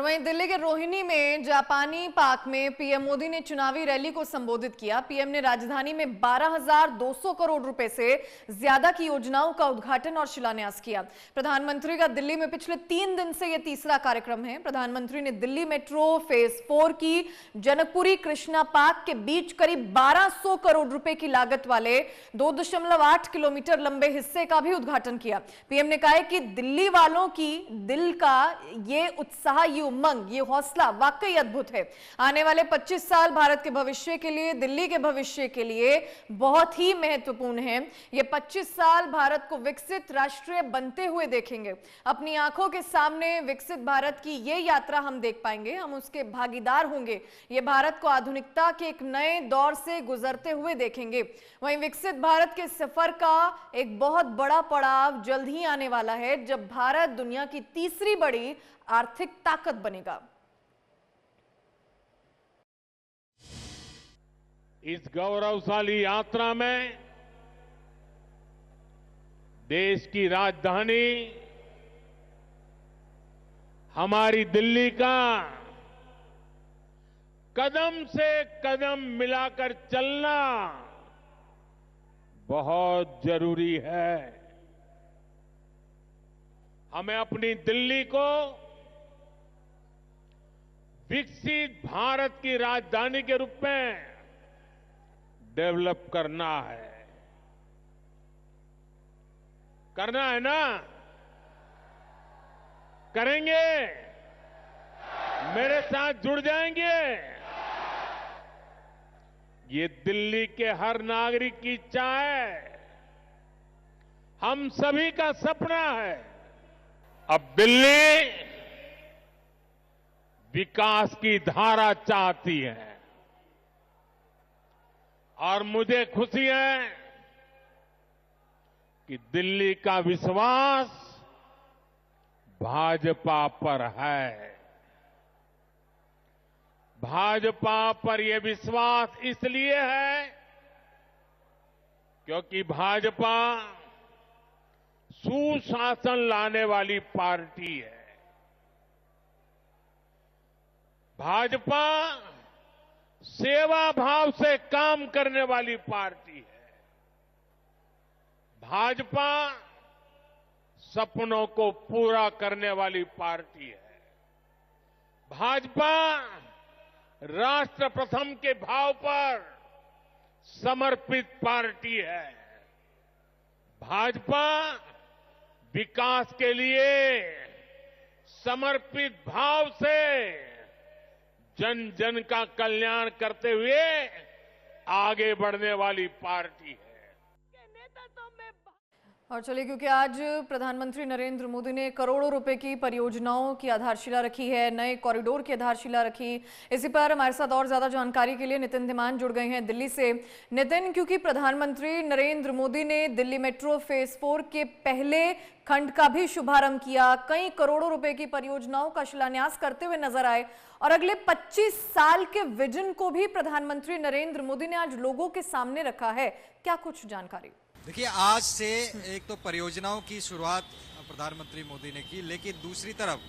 वहीं दिल्ली के रोहिणी में जापानी पार्क में पीएम मोदी ने चुनावी रैली को संबोधित किया। पीएम ने राजधानी में 12,200 करोड़ रुपए से ज्यादा की योजनाओं का उद्घाटन और शिलान्यास किया। प्रधानमंत्री का दिल्ली में पिछले 3 दिन से यह तीसरा कार्यक्रम है। प्रधानमंत्री ने दिल्ली मेट्रो फेज 4 की जनकपुरी कृष्णा पार्क के बीच करीब 1200 करोड़ रुपए की लागत वाले 2.8 किलोमीटर लंबे हिस्से का भी उद्घाटन किया। पीएम ने कहा कि दिल्ली वालों की दिल का ये उत्साह, ये उमंग, ये हौसला वाकई अद्भुत है। आने वाले 25 साल भारत के भविष्य के लिए, दिल्ली के भविष्य के लिए बहुत ही महत्वपूर्ण है। ये 25 साल भारत को विकसित राष्ट्र बनते हुए देखेंगे। अपनी आंखों के सामने विकसित भारत की ये यात्रा हम देख पाएंगे, हम उसके भागीदार होंगे। ये भारत को आधुनिकता के एक नए दौर से गुजरते हुए देखेंगे। वहीं विकसित भारत के सफर का एक बहुत बड़ा पड़ाव जल्द ही आने वाला है, जब भारत दुनिया की तीसरी बड़ी आर्थिक ताकत बनेगा। इस गौरवशाली यात्रा में देश की राजधानी हमारी दिल्ली का कदम से कदम मिलाकर चलना बहुत जरूरी है। हमें अपनी दिल्ली को विकसित भारत की राजधानी के रूप में डेवलप करना है ना? करेंगे? मेरे साथ जुड़ जाएंगे? ये दिल्ली के हर नागरिक की इच्छा है, हम सभी का सपना है। अब दिल्ली विकास की धारा चाहती है और मुझे खुशी है कि दिल्ली का विश्वास भाजपा पर है। भाजपा पर यह विश्वास इसलिए है क्योंकि भाजपा सुशासन लाने वाली पार्टी है। भाजपा सेवा भाव से काम करने वाली पार्टी है। भाजपा सपनों को पूरा करने वाली पार्टी है। भाजपा राष्ट्र प्रथम के भाव पर समर्पित पार्टी है। भाजपा विकास के लिए समर्पित भाव से जन जन का कल्याण करते हुए आगे बढ़ने वाली पार्टी है। और चलिए, क्योंकि आज प्रधानमंत्री नरेंद्र मोदी ने करोड़ों रुपए की परियोजनाओं की आधारशिला रखी है, नए कॉरिडोर की आधारशिला रखी। इसी पर हमारे साथ और ज्यादा जानकारी के लिए नितिन धीमान जुड़ गए हैं दिल्ली से। नितिन, क्योंकि प्रधानमंत्री नरेंद्र मोदी ने दिल्ली मेट्रो फेज 4 के पहले खंड का भी शुभारंभ किया, कई करोड़ों रुपए की परियोजनाओं का शिलान्यास करते हुए नजर आए और अगले 25 साल के विजन को भी प्रधानमंत्री नरेंद्र मोदी ने आज लोगों के सामने रखा है। क्या कुछ जानकारी? देखिए, आज से एक तो परियोजनाओं की शुरुआत प्रधानमंत्री मोदी ने की, लेकिन दूसरी तरफ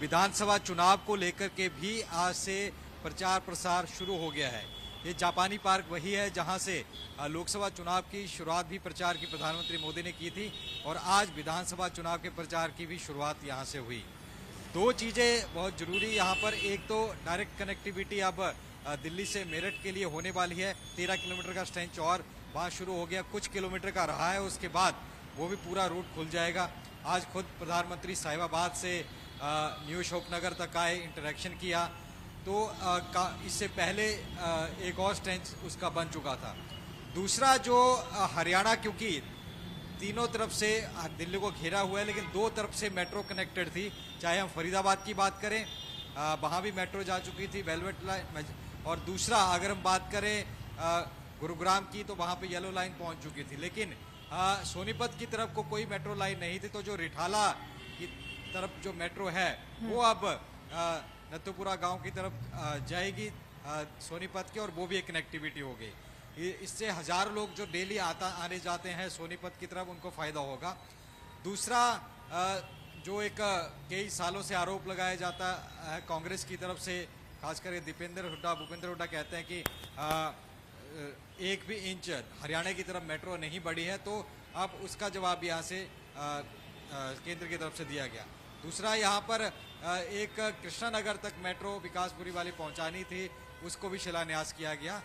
विधानसभा चुनाव को लेकर के भी आज से प्रचार प्रसार शुरू हो गया है। ये जापानी पार्क वही है जहां से लोकसभा चुनाव की शुरुआत भी प्रचार की प्रधानमंत्री मोदी ने की थी और आज विधानसभा चुनाव के प्रचार की भी शुरुआत यहां से हुई। दो चीजें बहुत जरूरी यहाँ पर, एक तो डायरेक्ट कनेक्टिविटी अब दिल्ली से मेरठ के लिए होने वाली है। 13 किलोमीटर का स्ट्रेच और वहाँ शुरू हो गया, कुछ किलोमीटर का रहा है, उसके बाद वो भी पूरा रूट खुल जाएगा। आज खुद प्रधानमंत्री साहिबाबाद से न्यू अशोकनगर तक आए, इंटरेक्शन किया, तो इससे पहले एक और स्ट्रेच उसका बन चुका था। दूसरा जो हरियाणा, क्योंकि तीनों तरफ से दिल्ली को घेरा हुआ है लेकिन दो तरफ से मेट्रो कनेक्टेड थी, चाहे हम फरीदाबाद की बात करें, वहाँ भी मेट्रो जा चुकी थी, वेलवेट लाइन, और दूसरा अगर हम बात करें गुरुग्राम की, तो वहाँ पे येलो लाइन पहुँच चुकी थी। लेकिन सोनीपत की तरफ को कोई मेट्रो लाइन नहीं थी, तो जो रिठाला की तरफ जो मेट्रो है वो अब नथुपुरा गांव की तरफ जाएगी सोनीपत की, और वो भी एक कनेक्टिविटी हो गई। इससे हजारों लोग जो डेली आने जाते हैं सोनीपत की तरफ, उनको फायदा होगा। दूसरा जो एक कई सालों से आरोप लगाया जाता है कांग्रेस की तरफ से, खासकर भूपेंद्र हुड्डा कहते हैं कि एक भी इंच हरियाणा की तरफ मेट्रो नहीं बढ़ी है, तो अब उसका जवाब यहाँ से केंद्र की तरफ से दिया गया। दूसरा, यहाँ पर एक कृष्णानगर तक मेट्रो विकासपुरी वाली पहुँचानी थी, उसको भी शिलान्यास किया गया।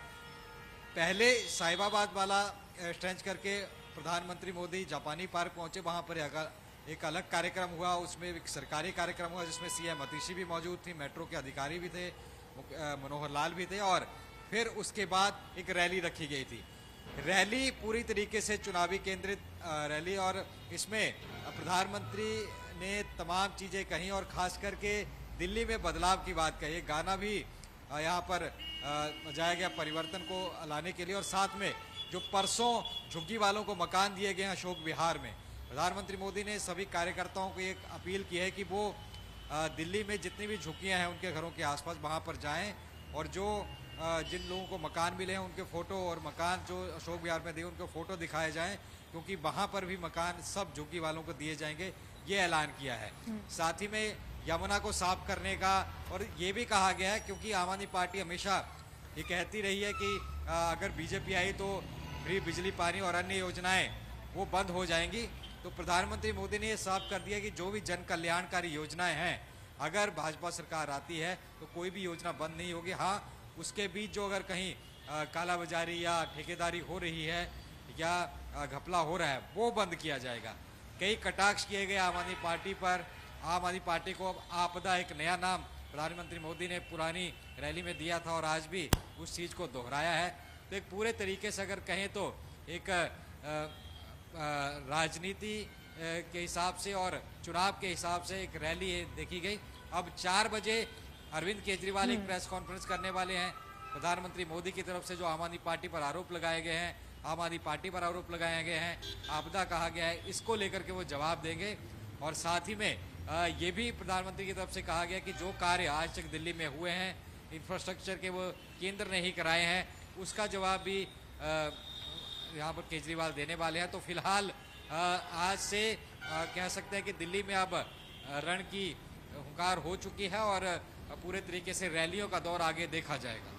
पहले साहिबाबाद वाला स्ट्रेच करके प्रधानमंत्री मोदी जापानी पार्क पहुंचे, वहां पर एक अलग कार्यक्रम हुआ, उसमें एक सरकारी कार्यक्रम हुआ जिसमें सीएम अतिशी भी मौजूद थी, मेट्रो के अधिकारी भी थे, मनोहर लाल भी थे, और फिर उसके बाद एक रैली रखी गई थी। रैली पूरी तरीके से चुनावी केंद्रित रैली, और इसमें प्रधानमंत्री ने तमाम चीजें कही और खास करके दिल्ली में बदलाव की बात कही। गाना भी यहाँ पर बजाया गया परिवर्तन को लाने के लिए, और साथ में जो परसों झुग्गी वालों को मकान दिए गए हैं अशोक विहार में, प्रधानमंत्री मोदी ने सभी कार्यकर्ताओं को एक अपील की है कि वो दिल्ली में जितनी भी झुग्गियां हैं उनके घरों के आसपास वहां पर जाएं, और जो जिन लोगों को मकान मिले हैं उनके फोटो, और मकान जो अशोक विहार में दिए उनके फोटो दिखाए जाएं, क्योंकि वहां पर भी मकान सब झुग्गी वालों को दिए जाएंगे, ये ऐलान किया है। साथ ही में यमुना को साफ करने का, और ये भी कहा गया है, क्योंकि आम आदमी पार्टी हमेशा ये कहती रही है कि अगर बीजेपी आई तो फ्री बिजली, पानी और अन्य योजनाएं वो बंद हो जाएंगी, तो प्रधानमंत्री मोदी ने ये साफ कर दिया कि जो भी जन कल्याणकारी योजनाएं हैं, अगर भाजपा सरकार आती है तो कोई भी योजना बंद नहीं होगी। हाँ, उसके बीच जो अगर कहीं कालाबाजारी या ठेकेदारी हो रही है या घपला हो रहा है, वो बंद किया जाएगा। कई कटाक्ष किए गए आम आदमी पार्टी पर। आम आदमी पार्टी को अब आपदा, एक नया नाम प्रधानमंत्री मोदी ने पुरानी रैली में दिया था और आज भी उस चीज़ को दोहराया है। तो एक पूरे तरीके से अगर कहें तो एक राजनीति के हिसाब से और चुनाव के हिसाब से एक रैली देखी गई। अब 4 बजे अरविंद केजरीवाल एक प्रेस कॉन्फ्रेंस करने वाले हैं। प्रधानमंत्री मोदी की तरफ से जो आम आदमी पार्टी पर आरोप लगाए गए हैं, आम आदमी पार्टी पर आरोप लगाए गए हैं, आपदा कहा गया है, इसको लेकर के वो जवाब देंगे। और साथ ही में ये भी प्रधानमंत्री की तरफ से कहा गया कि जो कार्य आज तक दिल्ली में हुए हैं, इंफ्रास्ट्रक्चर के, वो केंद्र ने ही कराए हैं, उसका जवाब भी यहाँ पर केजरीवाल देने वाले हैं। तो फिलहाल आज से कह सकते हैं कि दिल्ली में अब रण की हुंकार हो चुकी है और पूरे तरीके से रैलियों का दौर आगे देखा जाएगा।